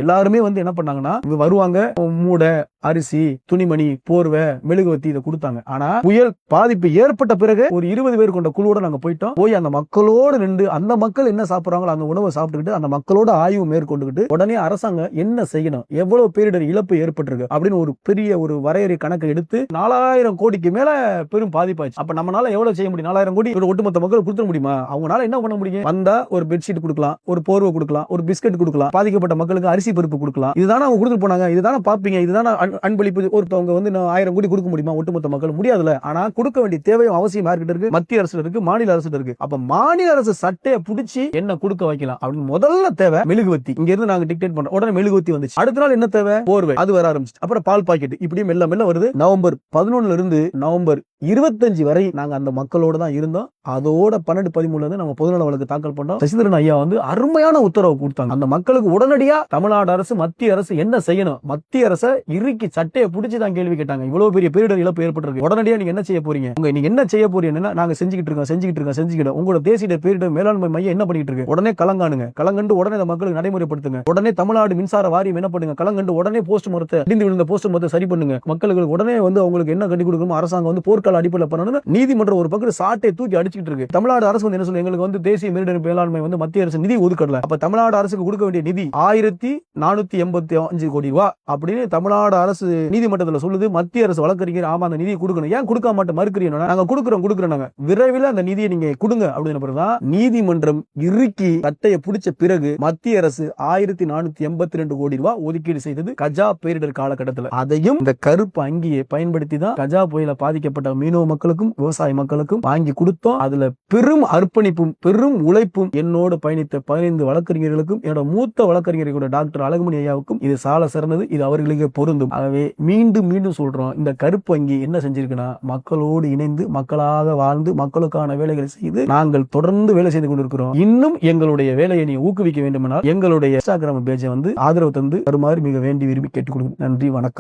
எல்லாருமே வந்து என்ன பண்ணாங்கன்னா வருவாங்க, மூடை, அரிசி, துணிமணி, போர்வை, மெழுகுவத்தி இதை கொடுத்தாங்க. ஆனா புயல் பாதிப்பு ஏற்பட்ட பிறகு ஒரு 20 பேர் கொண்ட குழுவோட நாங்க போயிட்டோம். போய் அந்த மக்களோடு நின்று அந்த மக்கள் என்ன சாப்பிடுறாங்களோ அந்த உணவை சாப்பிட்டுக்கிட்டு அந்த மக்களோட ஆய்வு மேற்கொண்டுகிட்டு உடனே அரசாங்கம் என்ன செய்யணும், எவ்வளவு பேரிடர் இழப்பு ஏற்பட்டிருக்கு அப்படின்னு ஒரு பெரிய ஒரு வரையறை கணக்கை எடுத்து 4000 கோடிக்கு மேல பெரும் பாதிப்பாச்சு. அப்ப நம்மளால எவ்வளவு செய்ய முடியும்? 4000 கோடி ஒரு ஒட்டுமொத்த மக்கள் கொடுத்துட முடியுமா? அவங்களால என்ன பண்ண முடியும்? வந்தா ஒரு பெட்ஷீட் கொடுக்கலாம், ஒரு போர்வை கொடுக்கலாம், ஒரு பிஸ்கட் கொடுக்கலாம், பாதிக்கப்பட்ட மக்களுக்கு அரிசி பருப்பு கொடுக்கலாம். இதுதானே அவங்க கொடுத்துட்டு போனாங்க. இதுதானே பாப்பீங்க. இதுதானே அன்பளிப்பு. ஒருத்தவங்க வந்து 1000 கோடி கொடுக்க முடியுமா ஒட்டுமொத்த மக்கள்? முடியாதுல. ஆனா கொடுக்க வேண்டிய தேவையும் அவசியம் யார்கிட்ட இருக்கு? மத்திய அரசு இருக்கு, மாநில அரசு இருக்கு. அப்ப மாநில அரசு சட்டையை பிடிச்சி என்ன கொடுக்க வைக்கலாம் அப்படின்னு முதல்ல தேவை மெழுகுவத்தி. இங்க இருந்து நாங்க டிக்டேட் பண்றோம். உடனே மெழுகுவத்தி வந்துச்சு. அடுத்த நாள் என்ன தேவை? போர்வை. அது வர ஆரம்பிச்சு. அப்புறம் பால் பாக்கெட். இப்படியே மெல்ல மெல்ல வருது. நவம்பர் 11 இருந்து நவம்பர் 25 வரை நாங்க அந்த மக்களோட தான் இருந்தோம். அதோட 12-13 இருந்து நம்ம பொதுநல வழக்கு தாக்கல் பண்ணோம். சசிதரன் ஐயா வந்து அருமையான உத்தரவு கொடுத்தாங்க. அந்த மக்களுக்கு உடனடியா தமிழ்நாடு அரசு, மத்திய அரசு என்ன செய்யணும்? மத்திய அரசை இறுக்கி சட்டையை பிடிச்சி தான் கேள்வி கேட்டாங்க. இவ்வளவு பெரிய பேரிடர் இழப்பு ஏற்பட்டிருக்கு. உடனடியா நீங்க என்ன செய்ய போறீங்க? நீங்க என்ன செய்ய போறீங்கன்னா நாங்க செஞ்சுக்கிட்டு இருக்கோம். உங்களோட தேசிய பேரிடர் மேலாண்மை மையம் என்ன பண்ணிட்டு இருக்கு? உடனே கலங்கானுங்க. கலங்கண்டு உடனே அந்த மக்களுக்கு நடைமுறைப்படுத்துங்க. உடனே தமிழ்நாடு மின்சார வாரியம் என்ன பண்ணுங்க? கலங்கண்டு உடனே போஸ்ட் மரத்தை இடிந்து விழுந்த போஸ்ட் மரத்தை சரி பண்ணுங்க. மக்களுக்கு உடனே வந்து அவங்களுக்கு என்ன கட்டி கொடுக்கணும் அரசாங்கம் வந்து போர்க்கால அடிப்படையில் பண்ணணும். நீதிமன்றம் ஒரு பக்கம் சாட்டை தூக்கி அடிச்சுட்டு இருக்கு. தமிழ்நாடு அரசு வந்து என்ன சொல்லுங்க? எங்களுக்கு வந்து தேசிய பேரிடர் மேலாண்மை வந்து மத்திய அரசு நிதி ஒதுக்கல. அப்ப தமிழ்நாடு அரசுக்கு கொடுக்க வேண்டிய நிதி 1485 கோடி ரூபாய் அப்படின்னு தமிழ்நாடு அரசு நீதிமன்றத்தில் சொல்லுது. மத்திய அரசு வழக்கறிஞர் ஆமா அந்த நிதியை கொடுக்கணும். ஏன் கொடுக்க மாட்டேன் மறுக்கிறீங்க? நாங்க கொடுக்குறோம் நாங்க விரைவில் அந்த நிதியை நீங்க கொடுங்க அப்படின்னு பிறகுதான் நீதிமன்றம் இறுக்கி சட்டையை பிடிச்ச பிறகு மத்திய அரசு 1482 கோடி ரூபாய் ஒதுக்கீடு செய்தது கஜா பேரிடர் காலகட்டத்தில். அதையும் இந்த கருப்பு அங்கியை பயன்படுத்தி தான் கஜா புயல பாதிக்கப்பட்ட மீனவ மக்களுக்கும் விவசாய மக்களுக்கும் வாங்கி கொடுத்தோம். அதுல பெரும் அர்ப்பணிப்பும் பெரும் உழைப்பும் என்னோடு பயணித்த 15 வழக்கறிஞர்களுக்கும் என்னோட மூத்த வழக்கறிஞர்களோட டாக்டர் அழகுமணி ஐயாவுக்கும் இது சால சிறந்தது. இது அவர்களுக்கு பொருந்தும். ஆகவே மீண்டும் சொல்றோம், இந்த கருப்பு அங்கி என்ன செஞ்சிருக்குன்னா மக்களோடு இணைந்து மக்களாக வாழ்ந்து மக்களுக்கான வேலைகளை செய்து நாங்கள் தொடர்ந்து வேலை செய்து கொண்டிருக்கிறோம். இன்னும் எங்களுடைய வேலையை நீ ஊக்குவிக்க வேண்டுமென்றால் எங்களுடைய இன்ஸ்டாகிராம் பேஜை வந்து ஆதரவு தந்து வருமாறு மிக வேண்டி விரும்பி கேட்டுக்கொள்கிறேன். நன்றி, வணக்கம்.